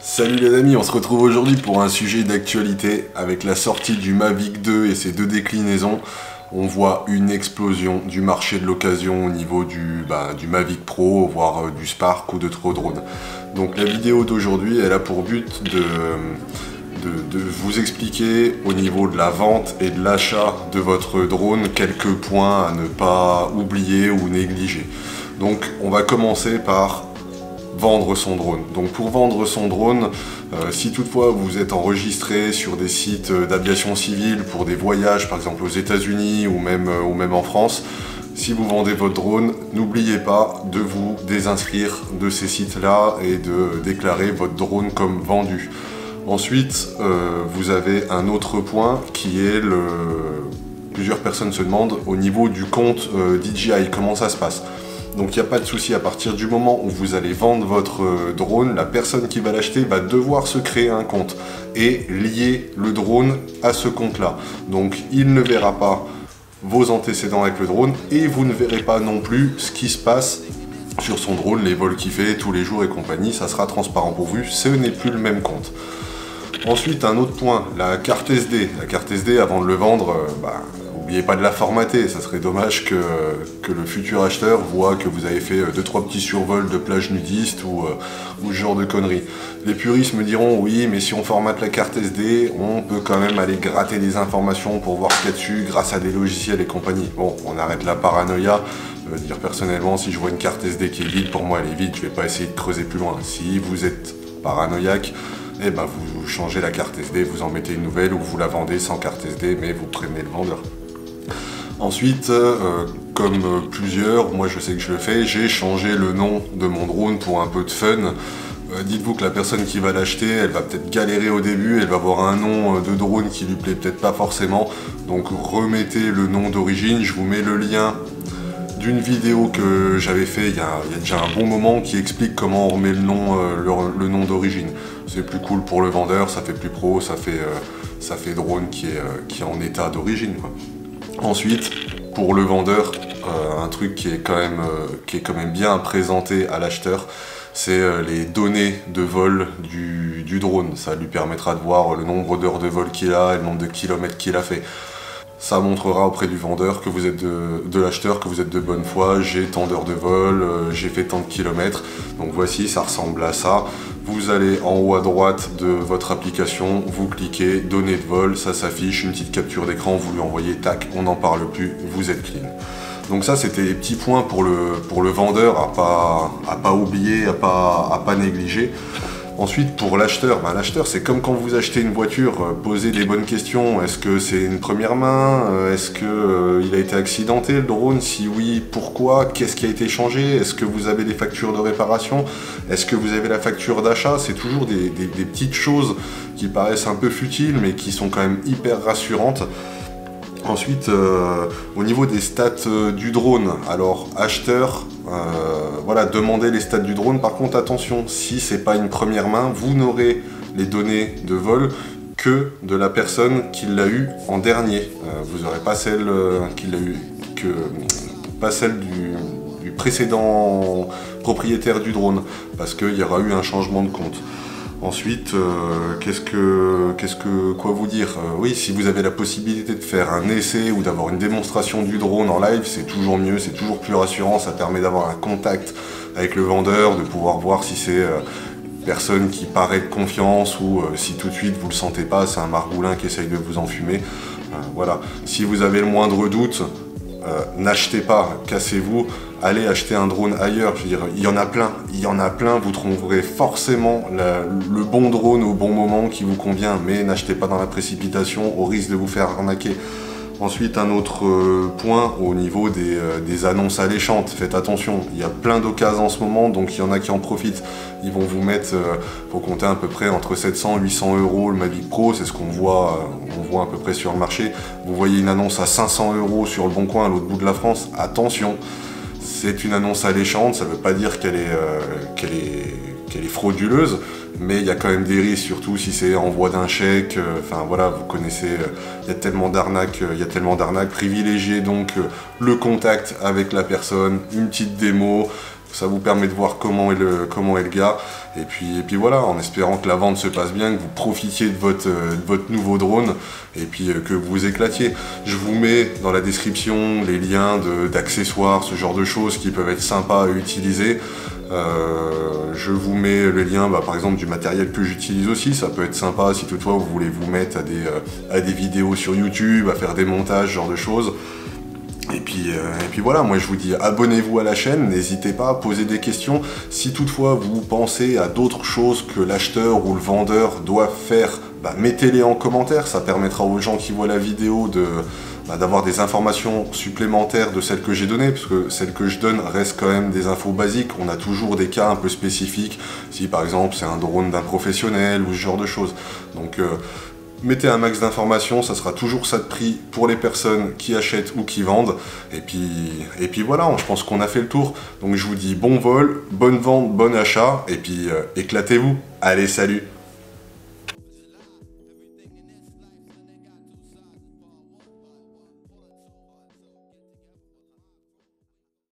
Salut les amis, on se retrouve aujourd'hui pour un sujet d'actualité. Avec la sortie du Mavic 2 et ses deux déclinaisons, on voit une explosion du marché de l'occasion au niveau du Mavic Pro, voire du Spark ou de d'autres drones. Donc la vidéo d'aujourd'hui, elle a pour but de vous expliquer au niveau de la vente et de l'achat de votre drone quelques points à ne pas oublier ou négliger. Donc on va commencer par vendre son drone. Donc pour vendre son drone, si toutefois vous êtes enregistré sur des sites d'aviation civile pour des voyages par exemple aux États-Unis ou même en France, si vous vendez votre drone, n'oubliez pas de vous désinscrire de ces sites-là et de déclarer votre drone comme vendu. Ensuite, vous avez un autre point qui est plusieurs personnes se demandent au niveau du compte DJI, comment ça se passe. Donc il n'y a pas de souci, à partir du moment où vous allez vendre votre drone, la personne qui va l'acheter va devoir se créer un compte et lier le drone à ce compte-là. Donc il ne verra pas vos antécédents avec le drone et vous ne verrez pas non plus ce qui se passe sur son drone, les vols qu'il fait tous les jours et compagnie, ça sera transparent pour vous, ce n'est plus le même compte. Ensuite, un autre point, la carte SD. La carte SD, avant de le vendre, n'oubliez pas de la formater. Ça serait dommage que le futur acheteur voit que vous avez fait 2-3 petits survols de plage nudistes ou ce genre de conneries. Les puristes me diront, oui, mais si on formate la carte SD, on peut quand même aller gratter des informations pour voir ce qu'il y a dessus grâce à des logiciels et compagnie. Bon, on arrête la paranoïa. Dire personnellement, si je vois une carte SD qui est vide, pour moi elle est vide, je ne vais pas essayer de creuser plus loin. Si vous êtes paranoïaque, eh ben vous changez la carte SD, vous en mettez une nouvelle ou vous la vendez sans carte SD, mais vous prévenez le vendeur. Ensuite, comme plusieurs, moi je sais que je le fais, j'ai changé le nom de mon drone pour un peu de fun. Dites-vous que la personne qui va l'acheter, elle va peut-être galérer au début, elle va avoir un nom de drone qui lui plaît peut-être pas forcément. Donc remettez le nom d'origine, je vous mets le lien d'une vidéo que j'avais fait il y a déjà un bon moment qui explique comment on remet le nom d'origine. C'est plus cool pour le vendeur, ça fait plus pro, ça fait drone qui est en état d'origine. Ensuite, pour le vendeur, un truc qui est quand même bien présenté à l'acheteur, c'est les données de vol du drone. Ça lui permettra de voir le nombre d'heures de vol qu'il a et le nombre de kilomètres qu'il a fait. Ça montrera auprès du vendeur que vous êtes de l'acheteur, que vous êtes de bonne foi, j'ai tant d'heures de vol, j'ai fait tant de kilomètres. Donc voici, ça ressemble à ça. Vous allez en haut à droite de votre application, vous cliquez, données de vol, ça s'affiche, une petite capture d'écran, vous lui envoyez, tac, on n'en parle plus, vous êtes clean. Donc ça, c'était les petits points pour le vendeur à pas oublier, à pas négliger. Ensuite, pour l'acheteur, l'acheteur, c'est comme quand vous achetez une voiture, posez des bonnes questions. Est-ce que c'est une première main? Est-ce qu'il a été accidenté, le drone? Si oui, pourquoi? Qu'est-ce qui a été changé? Est-ce que vous avez des factures de réparation? Est-ce que vous avez la facture d'achat? C'est toujours des petites choses qui paraissent un peu futiles, mais qui sont quand même hyper rassurantes. Ensuite, au niveau des stats du drone, alors acheteur, voilà, demandez les stats du drone. Par contre, attention, si c'est pas une première main, vous n'aurez les données de vol que de la personne qui l'a eu en dernier. Vous n'aurez pas celle qui l'a eu, pas celle du précédent propriétaire du drone, parce qu'il y aura eu un changement de compte. Ensuite, quoi vous dire? Oui, si vous avez la possibilité de faire un essai ou d'avoir une démonstration du drone en live, c'est toujours mieux, c'est toujours plus rassurant, ça permet d'avoir un contact avec le vendeur, de pouvoir voir si c'est une personne qui paraît de confiance ou si tout de suite vous le sentez pas, c'est un margoulin qui essaye de vous enfumer. Voilà. Si vous avez le moindre doute, n'achetez pas, cassez-vous, allez acheter un drone ailleurs. Je veux dire, il y en a plein, vous trouverez forcément le bon drone au bon moment qui vous convient, mais n'achetez pas dans la précipitation au risque de vous faire arnaquer. Ensuite, un autre point au niveau des annonces alléchantes, faites attention, il y a plein d'occasions en ce moment, donc il y en a qui en profitent. Ils vont vous mettre, faut compter à peu près entre 700 et 800 € le Mavic Pro, c'est ce qu'on voit à peu près sur le marché. Vous voyez une annonce à 500 € sur le Bon Coin à l'autre bout de la France, attention, c'est une annonce alléchante, ça ne veut pas dire qu'elle est frauduleuse, mais il y a quand même des risques, surtout si c'est en voie d'un chèque. Enfin voilà, vous connaissez, il y a tellement d'arnaques, privilégiez donc le contact avec la personne, une petite démo, Ça vous permet de voir comment est le gars. Et puis voilà, en espérant que la vente se passe bien, que vous profitiez de votre nouveau drone et puis que vous vous éclatiez. Je vous mets dans la description les liens d'accessoires, ce genre de choses qui peuvent être sympas à utiliser. Je vous mets le lien par exemple du matériel que j'utilise aussi, ça peut être sympa si toutefois vous voulez vous mettre à des vidéos sur YouTube, à faire des montages, ce genre de choses. Et puis voilà, moi je vous dis abonnez-vous à la chaîne, n'hésitez pas à poser des questions. Si toutefois vous pensez à d'autres choses que l'acheteur ou le vendeur doivent faire, mettez-les en commentaire, ça permettra aux gens qui voient la vidéo d'avoir des informations supplémentaires de celles que j'ai données, parce que celles que je donne restent quand même des infos basiques. On a toujours des cas un peu spécifiques, si par exemple c'est un drone d'un professionnel ou ce genre de choses. Donc mettez un max d'informations, ça sera toujours ça de prix pour les personnes qui achètent ou qui vendent. Et puis voilà, je pense qu'on a fait le tour. Donc je vous dis bon vol, bonne vente, bon achat, et puis éclatez-vous. Allez, salut!